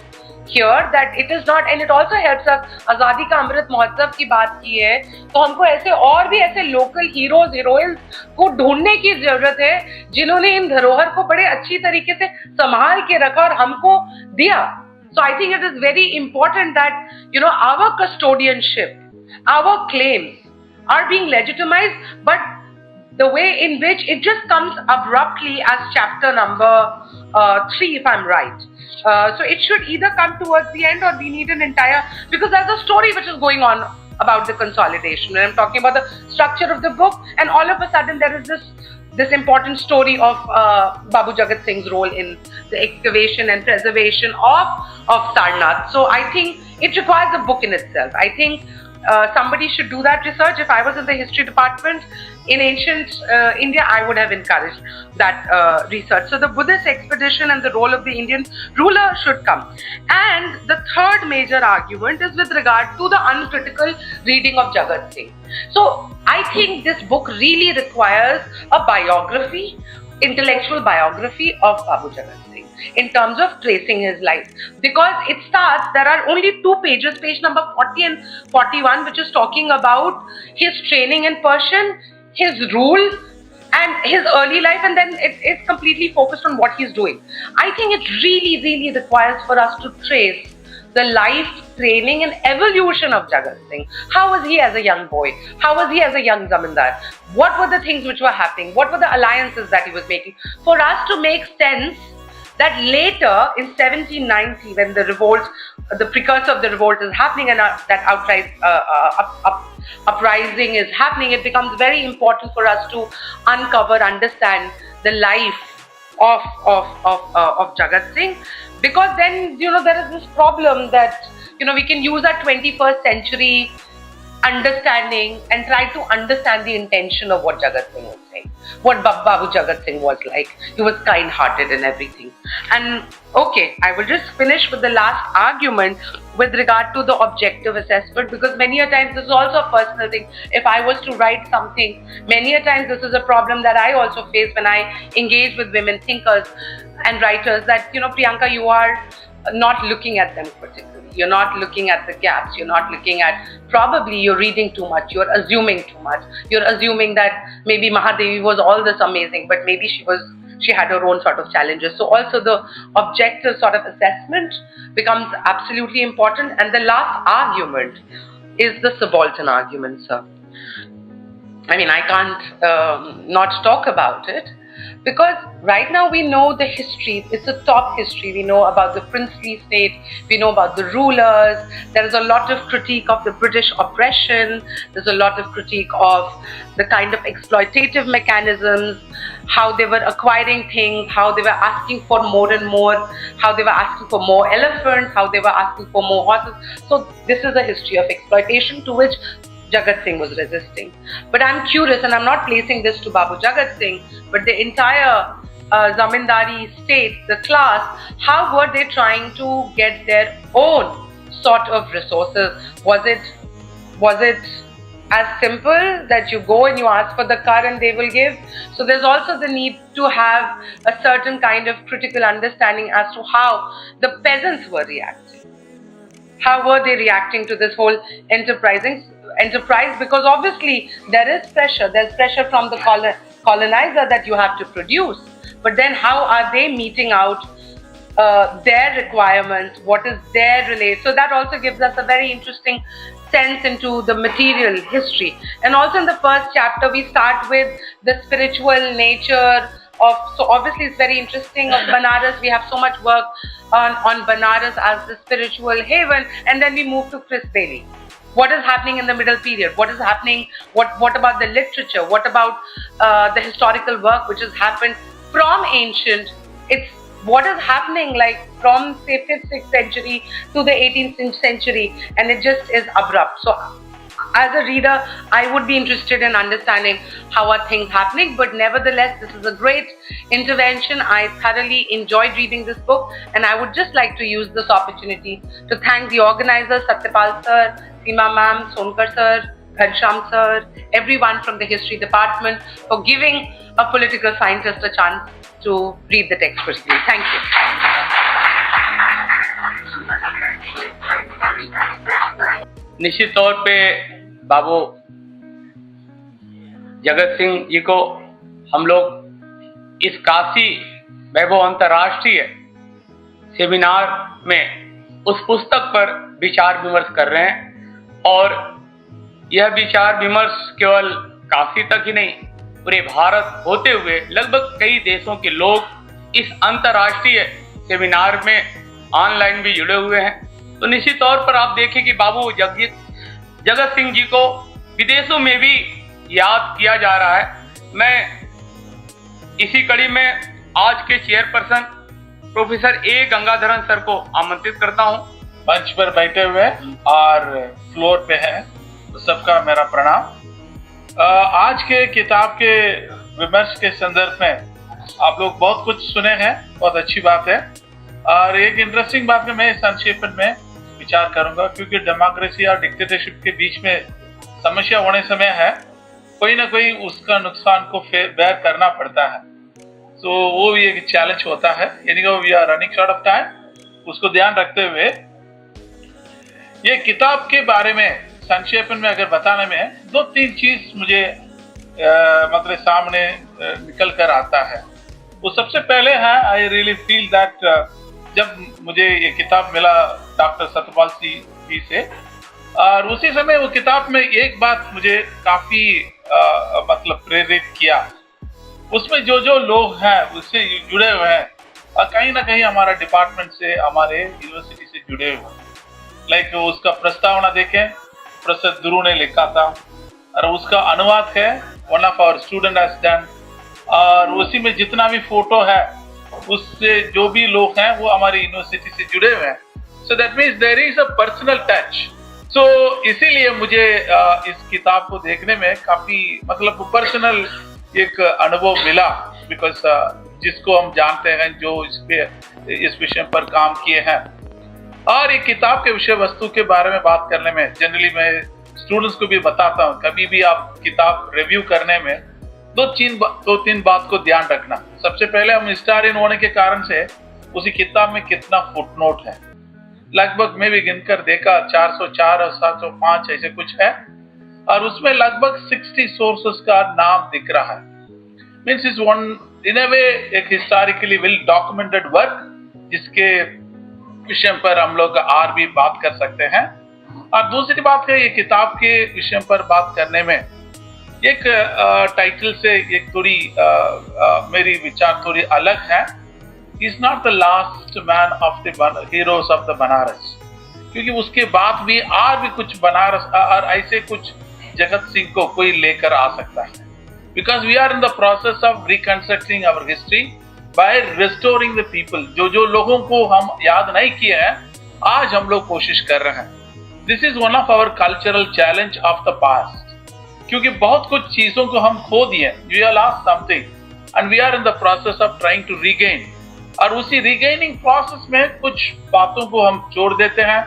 here, that it is not, and it also helps us. Azadi ka Amrit Mahotsav की बात की है, तो हमको ऐसे और भी ऐसे local heroes, heroines को ढूंढने की जरूरत है, जिन्होंने इन धरोहर को बड़े अच्छी तरीके से संभाल के रखा और हमको दिया. So I think it is very important that, our custodianship, our claims are being legitimized, but the way in which it just comes abruptly as chapter number 3, if I'm right. So it should either come towards the end, or we need an entire, because there's a story which is going on about the consolidation. And I'm talking about the structure of the book, and all of a sudden there is this important story of Babu Jagat Singh's role in the excavation and preservation of Sarnath. So I think it requires a book in itself. I think somebody should do that research. If I was in the history department in ancient India, I would have encouraged that research. So the Buddhist expedition and the role of the Indian ruler should come. And the third major argument is with regard to the uncritical reading of Jagat Singh. So I think this book really requires a biography, intellectual biography of Babu Jagat Singh in terms of tracing his life. Because it starts, there are only 2 pages, page number 40 and 41, which is talking about his training in Persian, his rule, and his early life, and then it is completely focused on what he's doing. I think it really, really requires for us to trace the life, training and evolution of Jagat Singh. How was he as a young boy? How was he as a young zamindar? What were the things which were happening? What were the alliances that he was making? For us to make sense that later in 1790, when the revolt, the precursor of the revolt is happening and that outright uprising is happening, it becomes very important for us to uncover, understand the life of Jagat Singh, because then there is this problem that we can use our 21st century understanding and try to understand the intention of what Jagat Singh was saying, what Babu Jagat Singh was like. He was kind-hearted and everything. And okay, I will just finish with the last argument, with regard to the objective assessment, because many a times this is also a personal thing. If I was to write something, many a times this is a problem that I also face when I engage with women thinkers and writers, that, you know, Priyanka, you are not looking at them particularly. You're not looking at the gaps. You're not looking at, probably you're reading too much. You're assuming too much. You're assuming that maybe Mahadevi was all this amazing, but maybe she had her own sort of challenges. So also the objective sort of assessment becomes absolutely important. And the last argument is the subaltern argument, sir. I mean, I can't not talk about it, because right now we know the history. It's a top history. We know about the princely state. We know about the rulers. There is a lot of critique of the British oppression. There's a lot of critique of the kind of exploitative mechanisms, how they were acquiring things, how they were asking for more and more, how they were asking for more elephants, how they were asking for more horses. So this is a history of exploitation to which Jagat Singh was resisting. But I'm curious, and I'm not placing this to Babu Jagat Singh, but the entire zamindari state, the class, how were they trying to get their own sort of resources? Was it as simple that you go and you ask for the car and they will give? So there's also the need to have a certain kind of critical understanding as to how the peasants were reacting. How were they reacting to this whole enterprise? Because obviously there is pressure. There's pressure from the colonizer that you have to produce. But then how are they meeting out their requirements? What is their relate? So that also gives us a very interesting sense into the material history. And also in the first chapter, we start with the spiritual nature of, so obviously it's very interesting, of Banaras. We have so much work on Banaras as the spiritual haven, and then we move to Chris Bailey. What is happening in the middle period? What is happening? What about the literature? What about the historical work which has happened from ancient? It's what is happening like from say 5th, 6th century to the 18th century, and it just is abrupt. So as a reader, I would be interested in understanding how are things happening, but nevertheless, this is a great intervention. I thoroughly enjoyed reading this book, and I would just like to use this opportunity to thank the organizers, Satyapal sir, Seema ma'am, Sonkar sir, Ghanshyam sir, everyone from the history department for giving a political scientist a chance to read the text personally. Thank you. निश्चित तौर पे बाबू जगत सिंह जी को हम लोग इस काशी वैभव अंतर्राष्ट्रीय seminar में उस पुस्तक पर विचार विमर्श कर रहे हैं, और यह विचार विमर्श केवल काशी तक ही नहीं, पूरे भारत होते हुए लगभग कई देशों के लोग इस अंतर्राष्ट्रीय सेमिनार में ऑनलाइन भी जुड़े हुए हैं। तो निश्चित तौर पर आप देखें कि बाबू जगत सिंह जी को विदेशों में भी याद किया जा रहा है। मैं इसी कड़ी में आज के chairperson professor A Gangadharan sir को आमंत्रित करता हूं। मंच पर बैठे हुए और फ्लोर पे है, तो सबका मेरा प्रणाम। आज के किताब के विमर्श के संदर्भ में आप लोग बहुत कुछ सुने हैं, बहुत अच्छी बात है। और एक इंटरेस्टिंग बात में मैं संक्षेपण में विचार करूंगा, क्योंकि डेमोक्रेसी और डिक्टेटरशिप के बीच में समस्या होने समय है, कोई ना कोई उसका नुकसान को बेयर करना पड़ता है। तो वो भी एक चैलेंज होता है, यानी कि we are running short of time, उसको ध्यान रखते हुए ये किताब के बारे में संक्षेपण में अगर बताने में 2-3 चीज मुझे मतलब सामने निकल कर आता है। वो सबसे पहले है, आई रियली फील दैट जब मुझे ये किताब मिला डॉक्टर सत्यपाल जी से, और उसी समय वो किताब में एक बात मुझे काफी मतलब प्रेरित किया। उसमें जो लोग हैं उससे जुड़े हुए हैं, और कहीं ना कहीं हमारा डिपार्टमेंट से, हमारे यूनिवर्सिटी से जुड़े हुए, लाइक उसका प्रस्तावना देखें, प्रोफेसर ध्रुव ने लिखा था, और उसका अनुवाद है one of our student has done, और उसी में जितना भी फोटो है उससे जो भी लोग हैं वो हमारी यूनिवर्सिटी से जुड़े हुए हैं। So that means there is a personal touch. So इसीलिए मुझे इस किताब को देखने में काफी मतलब पर्सनल एक अनुभव मिला, बिकॉज जिसको हम जानते हैं, जो इस विषय पर काम किए हैं। और एक किताब के विषय वस्तु के बारे में बात करने में जनरली मैं स्टूडेंट्स को भी बताता हूँ, कभी भी आप किताब रिव्यू करने में दो तीन बात को ध्यान रखना। सबसे पहले हम हिस्टोरियन होने के कारण से उसी किताब में कितना फुटनोट है। लगभग मैं भी गिनकर देखा 404 और 705 ऐसे कुछ है, और उसमें लगभग 60 सोर्सेस का नाम दिख रहा है। मीन्स इज वन इन अ वे एक हिस्टोरिकली वेल डॉक्यूमेंटेड वर्क, जिसके विषय पर हम लोग और भी बात कर सकते हैं। और दूसरी बात है, ये किताब के विषय पर बात करने में एक टाइटल से एक थोड़ी मेरी विचार थोड़ी अलग है। Is not the last man of the heroes of the Banaras, क्योंकि उसके बाद भी और भी कुछ बनारस और ऐसे कुछ जगत सिंह को कोई लेकर आ सकता है। Because we are in the process of reconstructing our history by restoring the people. जो लोगों को हम याद नहीं किए हैं, आज हम लोग कोशिश कर रहे हैं। This is one of our cultural challenge of the past, क्योंकि बहुत कुछ चीजों को हम खो दिए, we are lost something and we are in the process of trying to regain. और उसी रीगेनिंग प्रोसेस में कुछ बातों को हम छोड़ देते हैं,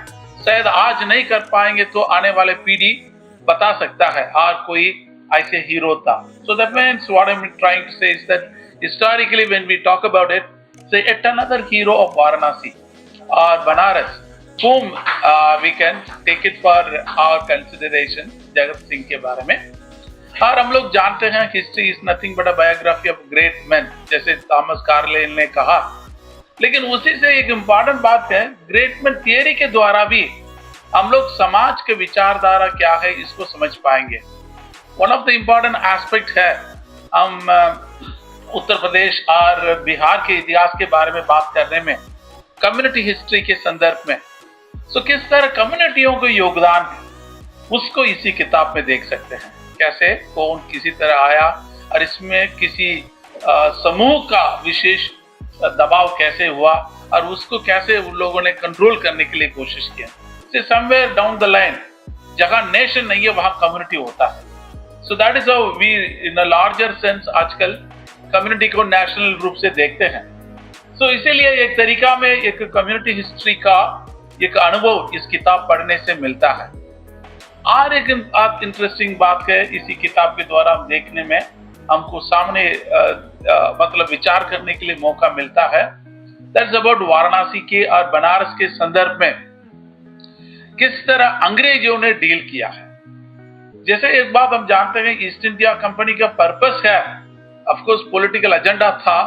शायद आज नहीं कर पाएंगे तो आने वाले पीढ़ी बता सकता है और कोई ऐसे हीरो था। So that means what I am trying to say is that historically when we talk about it, say yet another hero of Varanasi or Banaras whom we can take it for our consideration, Jagat Singh के बारे में। और हम लोग जानते हैं history is nothing but a biography of great man, जैसे Thomas Carlyle ने कहा। लेकिन उसी से एक इम्पॉर्टेंट बात है, ग्रेट मैन थियरी के द्वारा भी हम लोग समाज के विचारधारा क्या है इसको समझ पाएंगे। One of the important aspect है, हम उत्तर प्रदेश और बिहार के इतिहास के बारे में बात करने में कम्युनिटी हिस्ट्री के संदर्भ में, तो किस तरह कम्युनिटियों को योगदान है उसको इसी किताब में देख सकते हैं। कैसे कौन किसी तरह आया और इसमें किसी समूह का विशेष दबाव कैसे हुआ और उसको कैसे उन लोगों ने कंट्रोल करने के लिए कोशिश किया। समवेयर डाउन द लाइन जहां नेशन नहीं है वहां कम्युनिटी होता है। So that is how we in a larger sense आजकल कम्युनिटी को नेशनल रूप से देखते हैं। सो इसीलिए एक तरीका में एक कम्युनिटी हिस्ट्री का एक अनुभव इस किताब पढ़ने से मिलता है। और एक इंटरेस्टिंग बात है, इसी किताब के द्वारा हम देखने में हमको सामने मतलब विचार करने के लिए मौका मिलता है। दैट्स अबाउट वाराणसी के और बनारस के संदर्भ में किस तरह अंग्रेजों ने डील किया है। जैसे एक बात हम जानते हैं, ईस्ट इंडिया कंपनी का पर्पस है, ऑफ कोर्स पॉलिटिकल एजेंडा था,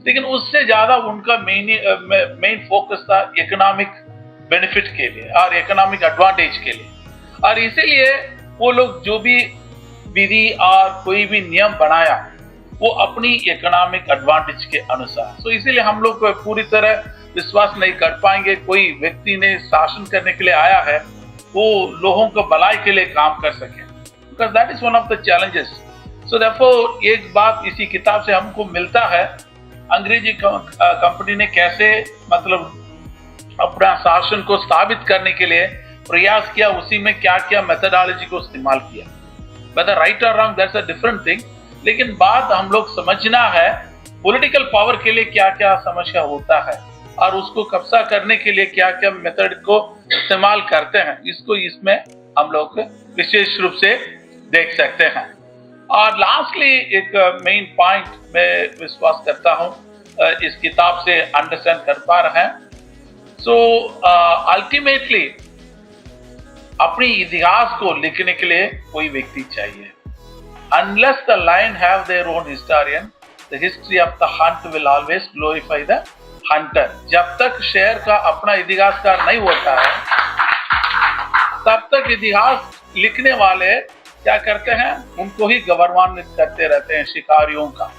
लेकिन उससे ज्यादा उनका मेन फोकस था इकोनॉमिक बेनिफिट के लिए और इकोनॉमिक एडवांटेज के लिए। और इसीलिए वो लोग जो भी विधि और कोई भी नियम बनाया वो अपनी इकोनॉमिक एडवांटेज के अनुसार। तो इसीलिए हम लोग पूरी तरह विश्वास नहीं कर पाएंगे कोई व्यक्ति ने शासन करने के लिए आया है वो लोगों को भलाई के लिए काम कर सके, because that is one of the challenges. So therefore एक बात इसी किताब से हमको मिलता है, अंग्रेजी कंपनी ने कैसे मतलब अपना शासन को स्थापित करने के लिए प्रयास किया, उसी में क्या क्या मेथोडोलॉजी को इस्तेमाल किया। वेदर राइट और wrong that's a different thing, लेकिन बात हम लोग समझना है पॉलिटिकल पावर के लिए क्या क्या समस्या होता है और उसको कब्जा करने के लिए क्या क्या मेथड को इस्तेमाल करते हैं, इसको इसमें हम लोग विशेष रूप से देख सकते हैं। और लास्टली एक मेन पॉइंट मैं विश्वास करता हूं इस किताब से अंडरस्टैंड कर पा रहे हैं। सो अल्टीमेटली अपनी इतिहास को लिखने के लिए कोई व्यक्ति चाहिए। Unless the lion have their own historian, the history of the hunt will always glorify the hunter. जब तक शेर का अपना इतिहासकार नहीं होता है तब तक इतिहास लिखने वाले क्या करते हैं, उनको ही गौरवान्वित करते रहते हैं, शिकारियों का।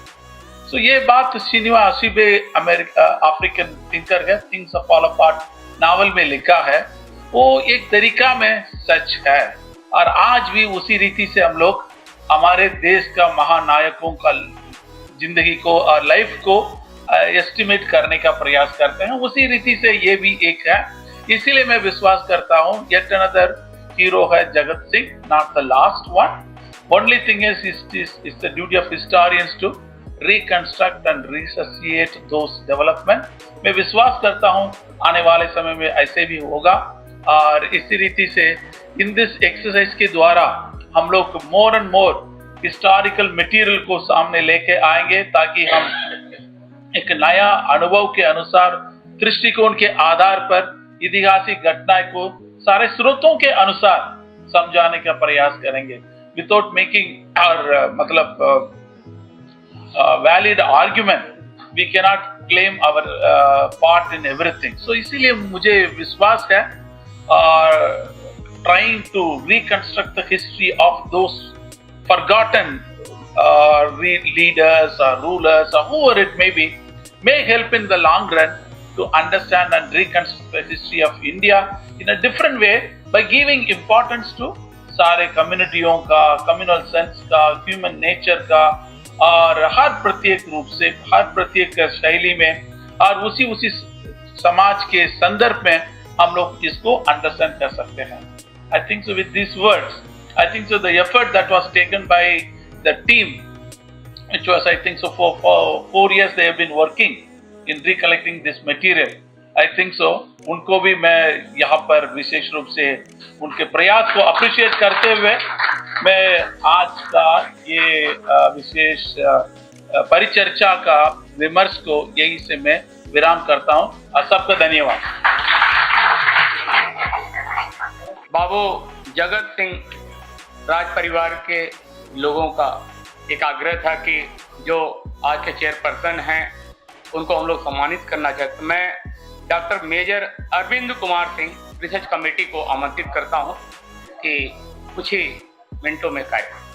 So ये बात शिन्हुआ अशीबे अफ्रीकन थिंकर है, थिंग्स फॉल अपार्ट नावल में लिखा है, वो एक तरीका में सच है। और आज भी उसी रीति से हम लोग हमारे देश का महानायकों का जिंदगी को और लाइफ को एस्टिमेट करने का प्रयास करते हैं, उसी रीति से ये भी एक है। इसीलिए मैं विश्वास करता हूँ yet another hero है Jagat Singh, not the last one. Only thing is it's the duty of historians to reconstruct and resuscitate those development। मैं विश्वास करता हूँ आने वाले समय में ऐसे भी होगा, और इसी रीति से इन दिस एक्सरसाइज के द्वारा हम लोग more and more historical material को सामने लेके आएंगे, ताकि हम एक नया अनुभव के अनुसार, दृष्टिकोण के आधार पर ऐतिहासिक घटना को सारे स्रोतों के अनुसार समझाने का प्रयास करेंगे, without making or valid argument. We cannot claim our part in everything. So इसीलिए मुझे विश्वास है, और trying to reconstruct the history of those forgotten leaders or rulers or whoever it may help in the long run to understand and reconstruct the history of India in a different way, by giving importance to सारे कम्युनिटियों का, communal sense का, human nature का, और हर प्रत्येक रूप से, हर प्रत्येक शैली में, और उसी समाज के संदर्भ में हम लोग इसको अंडरस्टैंड कर सकते हैं। I think so with these words, I think so the effort that was taken by the team, which was I think so for 4 years they have been working in recollecting this material, I think so उनको भी मैं यहाँ पर विशेष रूप से उनके प्रयास को अप्रिशिएट करते हुए मैं आज का ये विशेष परिचर्चा का विमर्श को यही से मैं विराम करता हूँ, और सबका धन्यवाद। बाबू जगत सिंह राज परिवार के लोगों का एक आग्रह था कि जो आज के चेयरपर्सन हैं उनको हम लोग सम्मानित करना चाहते। मैं doctor major Arvind Kumar Singh research committee को आमंत्रित करता हूं कि कुछ ही मिनटों में कार्यक्रम